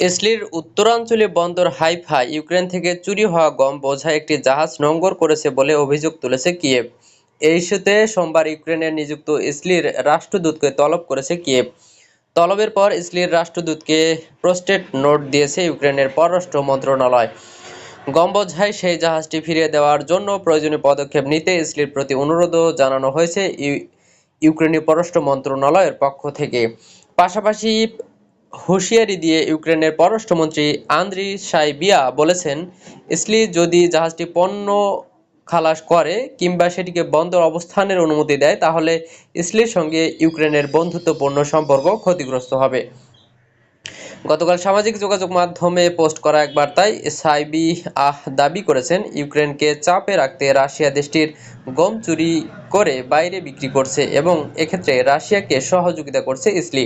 ইসলির উত্তরাঞ্চলীয় বন্দর Haifa Ukraine থেকে চুরি হওয়া গম বোঝাই একটি জাহাজ নোঙর করেছে বলে অভিযোগ তুলেছে কিয়েভ। এই ইস্যুতে সোমবার ইউক্রেনের নিযুক্ত ইসলির রাষ্ট্রদূতকে তলব করেছে কিয়েভ। তলবের পর ইসলির রাষ্ট্রদূতকে প্রস্টেট নোট দিয়েছে ইউক্রেনের পররাষ্ট্র মন্ত্রণালয়। গম বোঝাই সেই জাহাজটি ফিরিয়ে দেওয়ার জন্য প্রয়োজনীয় পদক্ষেপ নিতে ইসলির প্রতি অনুরোধও জানানো হয়েছে ইউক্রেনীয় পররাষ্ট্র মন্ত্রণালয়ের পক্ষ থেকে। পাশাপাশি হুঁশিয়ারি দিয়ে ইউক্রেনের পররাষ্ট্রমন্ত্রী আন্দ্রি সাইবিয়া বলেছেন, ইসলি যদি জাহাজটি পণ্য খালাস করে কিংবা সেটিকে বন্দর অবস্থানের অনুমতি দেয় তাহলে ইসলির সঙ্গে ইউক্রেনের বন্ধুত্বপূর্ণ সম্পর্ক ক্ষতিগ্রস্ত হবে। গতকাল সামাজিক যোগাযোগ মাধ্যমে পোস্ট করা এক বার্তায় সাইবিয়াহ দাবি করেছেন, ইউক্রেনকে চাপে রাখতে রাশিয়া দেশটির গম চুরি করে বাইরে বিক্রি করছে এবং এক্ষেত্রে রাশিয়াকে সহযোগিতা করছে ইসলি।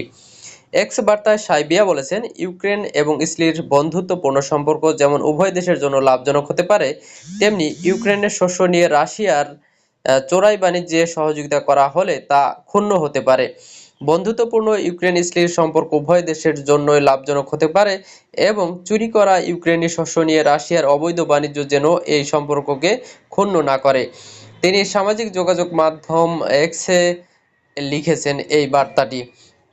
এক্স বার্তায় সাইবিয়া বলেছেন, ইউক্রেন এবং ইসলির বন্ধুত্বপূর্ণ সম্পর্ক যেমন উভয় দেশের জন্য লাভজনক হতে পারে, তেমনি ইউক্রেনের শস্য নিয়ে রাশিয়ার চোরাই বাণিজ্যে সহযোগিতা করা হলে তা ক্ষুণ্ণ হতে পারে। বন্ধুত্বপূর্ণ ইউক্রেন ইসলির সম্পর্ক উভয় দেশের জন্যই লাভজনক হতে পারে এবং চুরি করা ইউক্রেনি শস্য নিয়ে রাশিয়ার অবৈধ বাণিজ্য যেন এই সম্পর্ককে ক্ষুণ্ণ না করে। তিনি সামাজিক যোগাযোগ মাধ্যম এক্সে লিখেছেন এই বার্তাটি।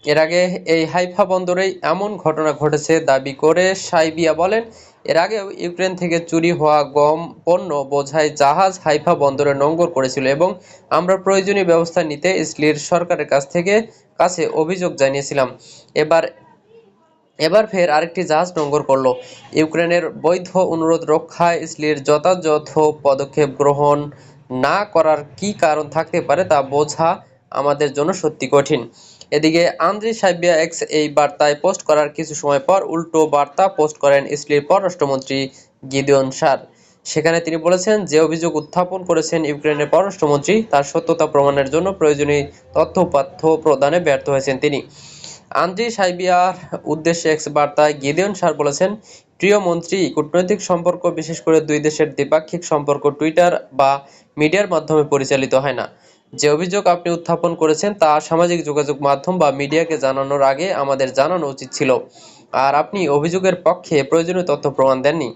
এর আগে এই হাইফা বন্দরেই এমন ঘটনা ঘটেছে দাবি করে সাইবিয়া বলেন, এর আগেও ইউক্রেন থেকে চুরি হওয়া গম পণ্য বোঝাই জাহাজ হাইফা বন্দরে নোঙর করেছিল এবং আমরা প্রয়োজনীয় ব্যবস্থা নিতে ইসলির সরকারের কাছে অভিযোগ জানিয়েছিলাম। এবার ফের আরেকটি জাহাজ নোঙর করল। ইউক্রেনের বৈধ অনুরোধ রক্ষায় ইসলির যথাযথ পদক্ষেপ গ্রহণ না করার কি কারণ থাকতে পারে তা বোঝা আমাদের জন্য সত্যি কঠিন। এদিকে আন্দ্রি সাইবিয়া এক্স এই বার্তায় পোস্ট করার কিছু সময় পর উল্টো বার্তা পোস্ট করেন ইসলির পররাষ্ট্রমন্ত্রী গিদিয়ন সার। সেখানে তিনি বলেছেন, যে অভিযোগ উত্থাপন করেছেন ইউক্রেনের পররাষ্ট্রমন্ত্রী তার সত্যতা প্রমাণের জন্য প্রয়োজনীয় তথ্য প্রদানে ব্যর্থ হয়েছেন তিনি। আন্দ্রি সাইবিয়ার উদ্দেশ্যে এক্স বার্তায় গিদেয়ন সার বলেছেন, প্রিয় মন্ত্রী, কূটনৈতিক সম্পর্ক বিশেষ করে দুই দেশের দ্বিপাক্ষিক সম্পর্ক টুইটার বা মিডিয়ার মাধ্যমে পরিচালিত হয় না। যে অভিযোগ আপনি উত্থাপন করেছেন তা সামাজিক যোগাযোগ মাধ্যম বা মিডিয়াকে জানানোর আগে আমাদের জানানো উচিত ছিল, আর আপনি অভিযোগের পক্ষে প্রয়োজনীয় তথ্য প্রমাণ দেননি।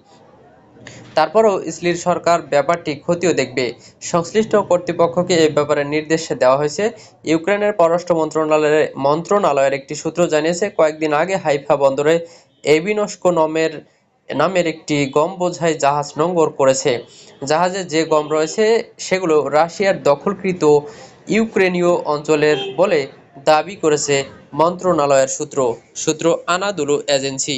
তারপরও ইসলির সরকার ব্যাপারটি খতিয়ে দেখবে। সংশ্লিষ্ট কর্তৃপক্ষকে এ ব্যাপারে নির্দেশ দেওয়া হয়েছে। ইউক্রেনের পররাষ্ট্র মন্ত্রণালয়ের একটি সূত্র জানিয়েছে, কয়েকদিন আগে হাইফা বন্দরে এভিনস্কো নামের একটি গম বোঝাই জাহাজ নোঙর করেছে। জাহাজে যে গম রয়েছে সেগুলো রাশিয়ার দখলকৃত ইউক্রেনীয় অঞ্চলের বলে দাবি করেছে মন্ত্রণালয়ের সূত্র আনাদুলু এজেন্সি।